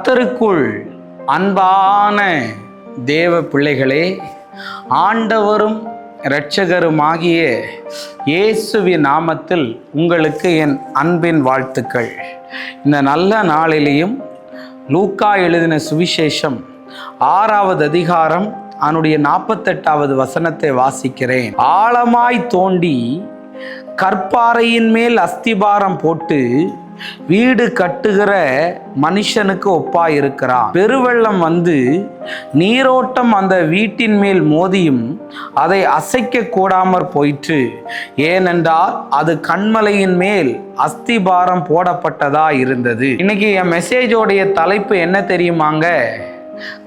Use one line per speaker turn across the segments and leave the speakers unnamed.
கர்த்தருக்குள் அன்பான தேவ பிள்ளைகளே, ஆண்டவரும் இரட்சகருமாகிய இயேசுவின் நாமத்தில் உங்களுக்கு என் அன்பின் வாழ்த்துக்கள். இந்த நல்ல நாளிலேயும் லூக்கா எழுதின சுவிசேஷம் 6வது அதிகாரம் அதனுடைய 48வது வசனத்தை வாசிக்கிறேன். ஆழமாய் தோண்டி கற்பாறையின் மேல் அஸ்திபாரம் போட்டு வீடு கட்டுகிற மனுஷனுக்கு ஒப்பாயிருக்கிறான். பெருவெள்ளம் வந்து நீரோட்டம் அந்த வீட்டின் மேல் மோதியும் அதை அசைக்க கூடாமற் போயிற்று. ஏனென்றால் அது கன்மலையின் மேல் அஸ்திபாரம் போடப்பட்டதா இருந்தது. இன்னைக்கு என் மெசேஜோடைய தலைப்பு என்ன தெரியுமாங்க?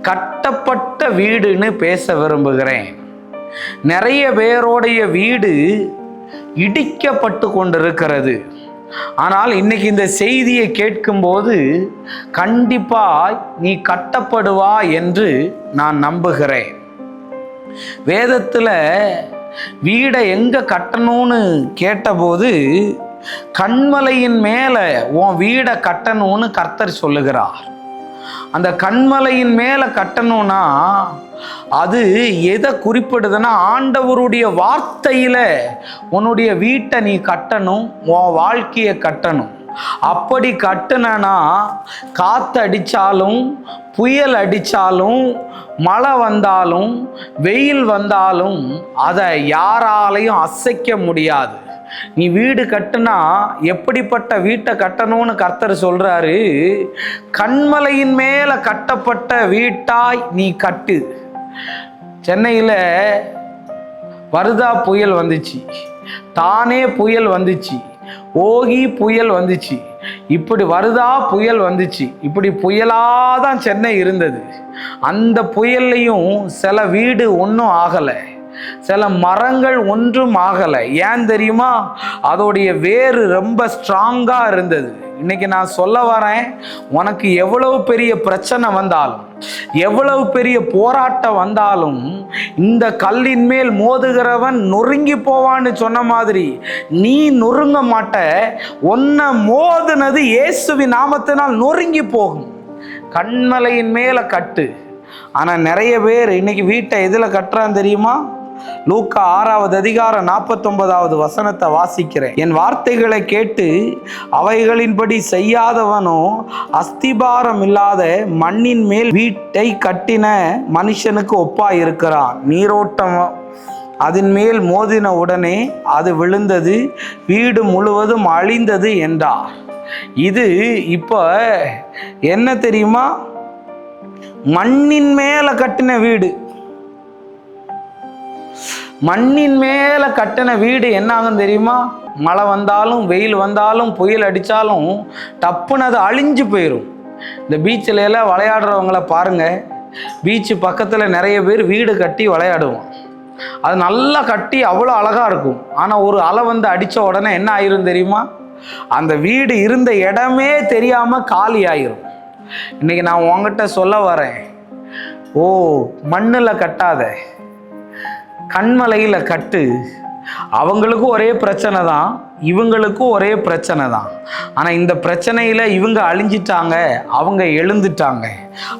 கட்டப்பட்ட வீடுன்னு பேச விரும்புகிறேன். நிறைய பேரோடைய வீடு இடிக்கப்பட்டு கொண்டிருக்கிறது. ஆனால் இன்னைக்கு இந்த செய்தியை கேட்கும்போது கண்டிப்பாய் நீ கட்டப்படுவா என்று நான் நம்புகிறேன். வேதத்தில் வீடை எங்க கட்டணும்னு கேட்டபோது கன்மலையின் மேலே உன் வீடை கட்டணும்னு கர்த்தர் சொல்லுகிறார். அந்த கன்மலையின் மேலே கட்டணும்னா அது எதை குறிப்பிடுதுன்னா, ஆண்டவருடைய வார்த்தையில் உன்னுடைய வீட்டை நீ கட்டணும், உன் வாழ்க்கையை கட்டணும். அப்படி கட்டுனா காற்று அடித்தாலும், புயல் அடித்தாலும், மழை வந்தாலும், வெயில் வந்தாலும் அதை யாராலையும் அசைக்க முடியாது. நீ வீடு கட்டுனா எப்படிப்பட்ட வீட்டை கட்டணும்னு கர்த்தர் சொல்றாரு. கன்மலையின் மேல கட்டப்பட்ட வீட்டாய் நீ கட்டு. சென்னையில் வருதா புயல் வந்துச்சு, தானே புயல் வந்துச்சு, ஓகி புயல் வந்துச்சு, இப்படி வருதா புயல் வந்துச்சு. இப்படி புயலாதான் சென்னை இருந்தது. அந்த புயல்லையும் சில வீடு ஒன்றும் ஆகலை, சில மரங்கள் ஒன்றும் ஆகலை. ஏன் தெரியுமா? அதோடைய வேறு ரொம்ப ஸ்ட்ராங்காக இருந்தது. இன்னைக்கு நான் சொல்ல வரேன், உனக்கு எவ்வளவு பெரிய பிரச்சனை வந்தாலும், எவ்வளவு பெரிய போராட்டம் வந்தாலும், இந்த கல்லின் மேல் மோதுகிறவன் நொறுங்கி போவான்னு சொன்ன மாதிரி நீ நொறுங்க மாட்ட. உன்னை மோதுனது இயேசுவின் நாமத்தினால் நொறுங்கி போகும். கன்மலையின் மேலே கட்டு. ஆனால் நிறைய பேர் இன்னைக்கு வீட்டை எதில் கட்டுறான்னு தெரியுமா? லூக்கா 6வது அதிகாரம் 49வது வசனத்தை வாசிக்கிறேன். என் வார்த்தைகளை கேட்டு அவைகளின்படி செய்யாதவனோ அஸ்திபாரம் இல்லாத மண்ணின் மேல் வீட்டை கட்டின மனுஷனுக்கு ஒப்பாய் இருக்கிறான். நீரோட்டம் அதன் மேல் மோதின உடனே அது விழுந்தது, வீடு முழுவதும் அழிந்தது என்றார். இது இப்போ என்ன தெரியுமா? மண்ணின் மேல கட்டின வீடு. மண்ணின் மேல கட்டின வீடு என்ன ஆகும் தெரியுமா? மழை வந்தாலும், வெயில் வந்தாலும், புயல் அடித்தாலும் டப்புன்னு அது அழிஞ்சு போயிடும். இந்த பீச்சில் எல்லாம் விளையாடுறவங்கள பாருங்க. பீச்சு பக்கத்தில் நிறைய பேர் வீடு கட்டி விளையாடுவோம். அது நல்லா கட்டி அவ்வளோ அழகாக இருக்கும். ஆனால் ஒரு அலை வந்து அடித்த உடனே என்ன ஆயிரும் தெரியுமா? அந்த வீடு இருந்த இடமே தெரியாமல் காலி ஆயிரும். இன்னைக்கு நான் உங்ககிட்ட சொல்ல வரேன், மண்ணில் கட்டாத, கன்மலையில் கட்டு. அவங்களுக்கும் ஒரே பிரச்சனை தான், இவங்களுக்கும் ஒரே பிரச்சனை தான். ஆனால் இந்த பிரச்சனையில் இவங்க அழிஞ்சிட்டாங்க, அவங்க எழுந்துட்டாங்க.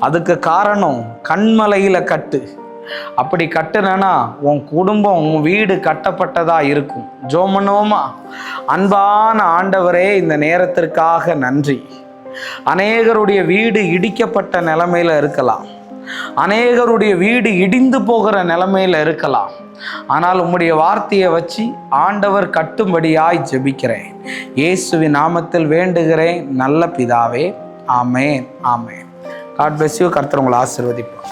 அதுக்கு காரணம் கன்மலையில் கட்டு. அப்படி கட்டுனா உன் குடும்பம், உன் வீடு கட்டப்பட்டதா இருக்கும். ஜெபம் பண்ணுவோமா? அன்பான ஆண்டவரே, இந்த நேரத்திற்காக நன்றி. அநேகருடைய வீடு இடிக்கப்பட்ட நிலைமையில இருக்கலாம், அநேகருடைய வீடு இடிந்து போகிற நிலைமையில இருக்கலாம். ஆனால் உம்முடைய வார்த்தையை வச்சு ஆண்டவர் கட்டும்படியாய் ஜெபிக்கிறேன். இயேசுவின் நாமத்தில் வேண்டுகிறேன் நல்ல பிதாவே. ஆமேன், ஆமேன். God bless you. கர்த்தர் உங்களை ஆசீர்வதிப்பார்.